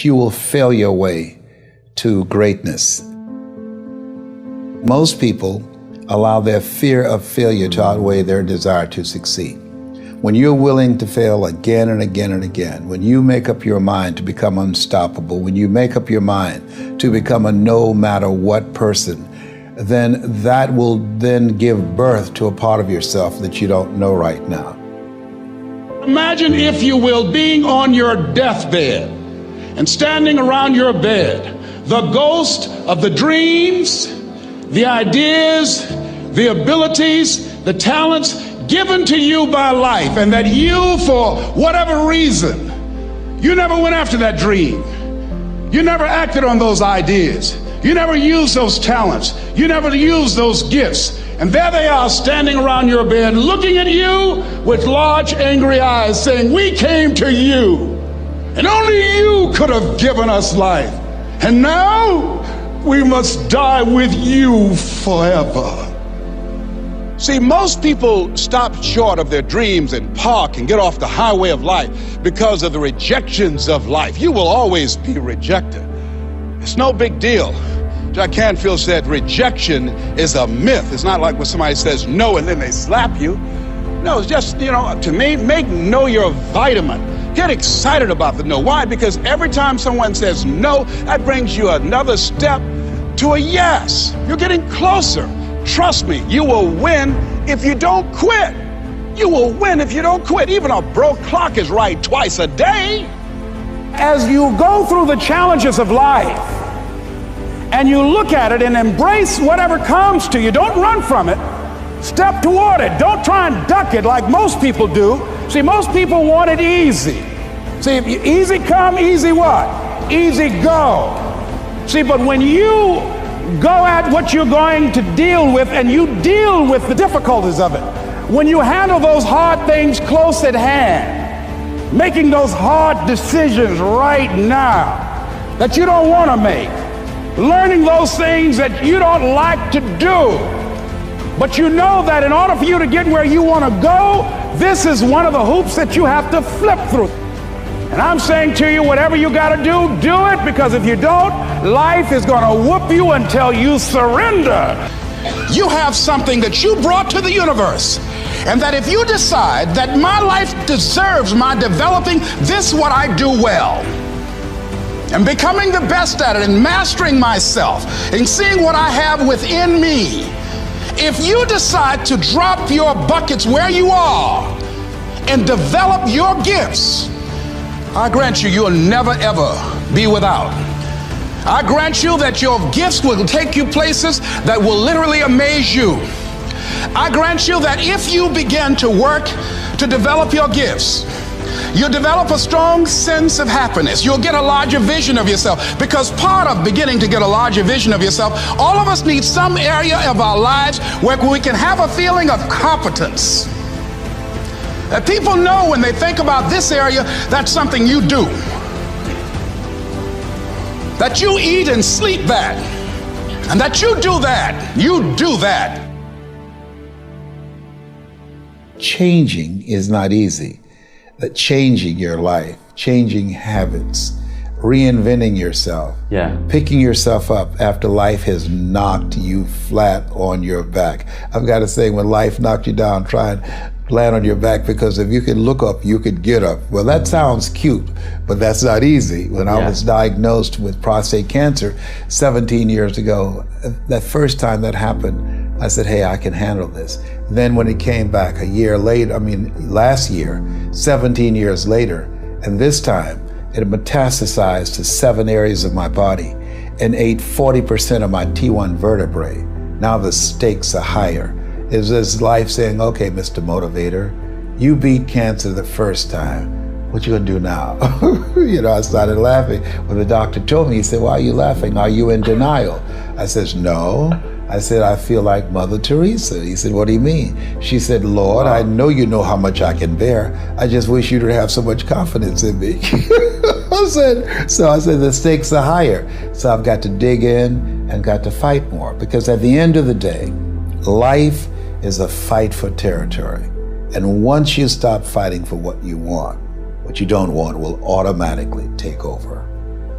You will fail your way to greatness. Most people allow their fear of failure to outweigh their desire to succeed. When you're willing to fail again and again and again, when you make up your mind to become unstoppable, when you make up your mind to become a no matter what person, then that will then give birth to a part of yourself that you don't know right now. Imagine, if you will, being on your deathbed and standing around your bed, the ghost of the dreams, the ideas, the abilities, the talents given to you by life, and that you, for whatever reason, you never went after that dream. You never acted on those ideas. You never used those talents. You never used those gifts. And there they are standing around your bed, looking at you with large, angry eyes, saying, "We came to you, and only you could have given us life. And now we must die with you forever." See, most people stop short of their dreams and park and get off the highway of life because of the rejections of life. You will always be rejected. It's no big deal. Jack Canfield said rejection is a myth. It's not like when somebody says no and then they slap you. No, it's just, to me, make no your vitamin. Get excited about the no. Why? Because every time someone says no, that brings you another step to a yes. You're getting closer. Trust me, you will win if you don't quit. You will win if you don't quit. Even a broke clock is right twice a day. As you go through the challenges of life and you look at it and embrace whatever comes to you, don't run from it. Step toward it. Don't try and duck it like most people do. See, most people want it easy. See, easy come, easy what? Easy go. See, but when you go at what you're going to deal with and you deal with the difficulties of it, when you handle those hard things close at hand, making those hard decisions right now that you don't want to make, learning those things that you don't like to do, but you know that in order for you to get where you want to go, this is one of the hoops that you have to flip through. And I'm saying to you, whatever you got to do, do it, because if you don't, life is going to whoop you until you surrender. You have something that you brought to the universe, and that if you decide that my life deserves my developing this what I do well, and becoming the best at it, and mastering myself, and seeing what I have within me, if you decide to drop your buckets where you are and develop your gifts, I grant you, you'll never ever be without. I grant you that your gifts will take you places that will literally amaze you. I grant you that if you begin to work to develop your gifts, you'll develop a strong sense of happiness. You'll get a larger vision of yourself, because part of beginning to get a larger vision of yourself, all of us need some area of our lives where we can have a feeling of competence. That people know when they think about this area, that's something you do. That you eat and sleep that. And that you do that. You do that. Changing is not easy. That changing your life, changing habits, reinventing yourself, picking yourself up after life has knocked you flat on your back. I've got to say, when life knocked you down, try and land on your back, because if you could look up, you could get up. Well, that sounds cute, but that's not easy. When I was diagnosed with prostate cancer 17 years ago, that first time that happened, I said, hey, I can handle this. Then when it came back a year later, last year, 17 years later, and this time it metastasized to 7 areas of my body and ate 40% of my T1 vertebrae. Now the stakes are higher. It's this life saying, okay, Mr. Motivator, you beat cancer the first time. What you gonna do now? I started laughing. When the doctor told me, he said, why are you laughing? Are you in denial? I said, no. I said, I feel like Mother Teresa. He said, what do you mean? She said, Lord, I know you know how much I can bear. I just wish you to have so much confidence in me. I said, the stakes are higher. So I've got to dig in and got to fight more, because at the end of the day, life is a fight for territory. And once you stop fighting for what you want, what you don't want will automatically take over.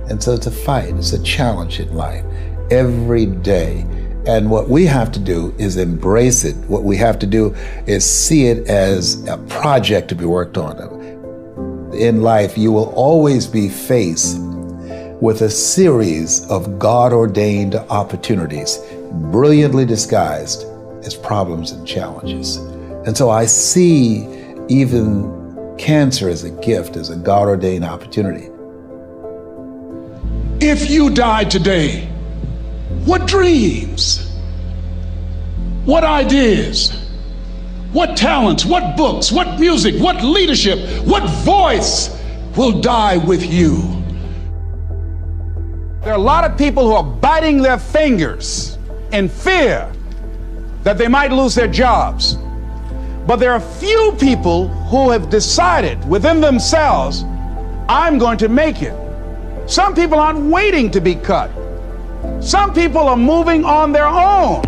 And so it's a fight, it's a challenge in life every day. And what we have to do is embrace it. What we have to do is see it as a project to be worked on. In life, you will always be faced with a series of God-ordained opportunities, brilliantly disguised as problems and challenges. And so I see even cancer as a gift, as a God-ordained opportunity. If you died today, what dreams, what ideas, what talents, what books, what music, what leadership, what voice will die with you? There are a lot of people who are biting their fingers in fear that they might lose their jobs. But there are few people who have decided within themselves, I'm going to make it. Some people aren't waiting to be cut. Some people are moving on their own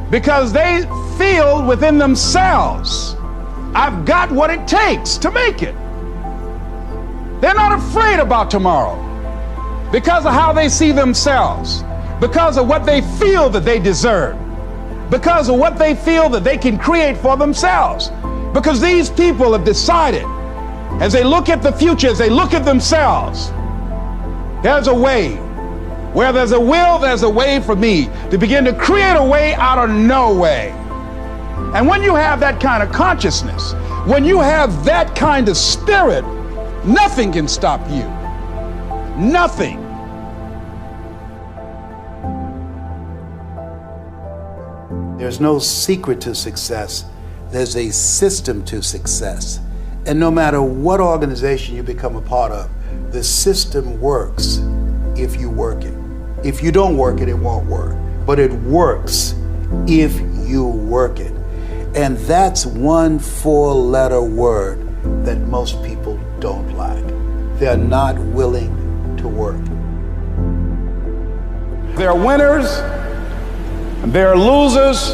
because they feel within themselves, I've got what it takes to make it. They're not afraid about tomorrow because of how they see themselves, because of what they feel that they deserve, because of what they feel that they can create for themselves. Because these people have decided, as they look at the future, as they look at themselves, there's a way. Where there's a will, there's a way for me to begin to create a way out of no way. And when you have that kind of consciousness, when you have that kind of spirit, nothing can stop you. Nothing. There's no secret to success. There's a system to success. And no matter what organization you become a part of, the system works if you work it. If you don't work it, it won't work. But it works if you work it. And that's one 4-letter word that most people don't like. They're not willing to work. There are winners, and there are losers,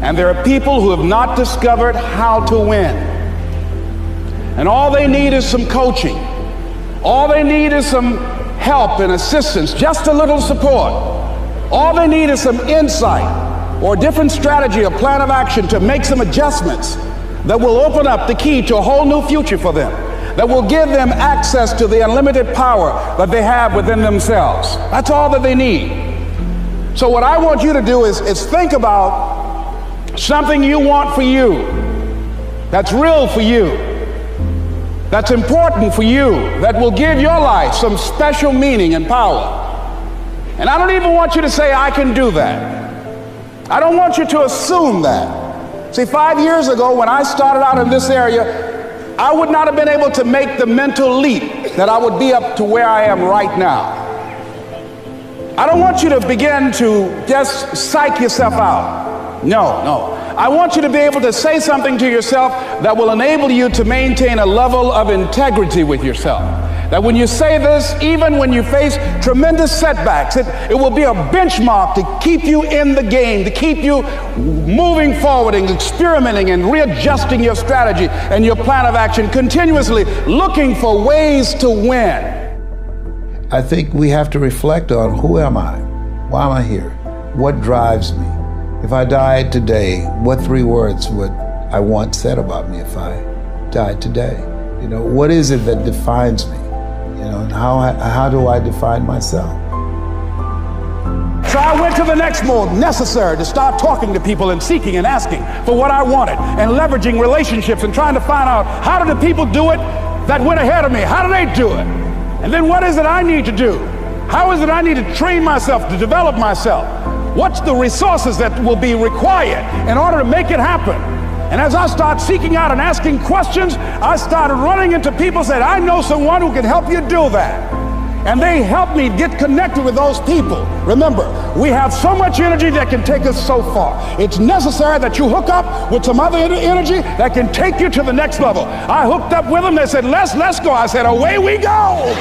and there are people who have not discovered how to win. And all they need is some coaching. All they need is some help and assistance, just a little support. All they need is some insight or a different strategy, a plan of action to make some adjustments that will open up the key to a whole new future for them, that will give them access to the unlimited power that they have within themselves. That's all that they need. So what I want you to do is think about something you want for you, that's real for you, that's important for you, that will give your life some special meaning and power. And I don't even want you to say, I can do that. I don't want you to assume that. See, 5 years ago when I started out in this area, I would not have been able to make the mental leap that I would be up to where I am right now. I don't want you to begin to just psych yourself out. No. I want you to be able to say something to yourself that will enable you to maintain a level of integrity with yourself. That when you say this, even when you face tremendous setbacks, it will be a benchmark to keep you in the game, to keep you moving forward and experimenting and readjusting your strategy and your plan of action, continuously looking for ways to win. I think we have to reflect on, who am I? Why am I here? What drives me? If I died today, what 3 words would I want said about me if I died today? You know, what is it that defines me? You know, and how do I define myself? So I went to the next mode necessary to start talking to people and seeking and asking for what I wanted and leveraging relationships and trying to find out, how do the people do it that went ahead of me? How do they do it? And then what is it I need to do? How is it I need to train myself, to develop myself? What's the resources that will be required in order to make it happen? And as I start seeking out and asking questions, I started running into people who said, I know someone who can help you do that. And they helped me get connected with those people. Remember, we have so much energy that can take us so far. It's necessary that you hook up with some other energy that can take you to the next level. I hooked up with them. They said, let's go. I said, away we go.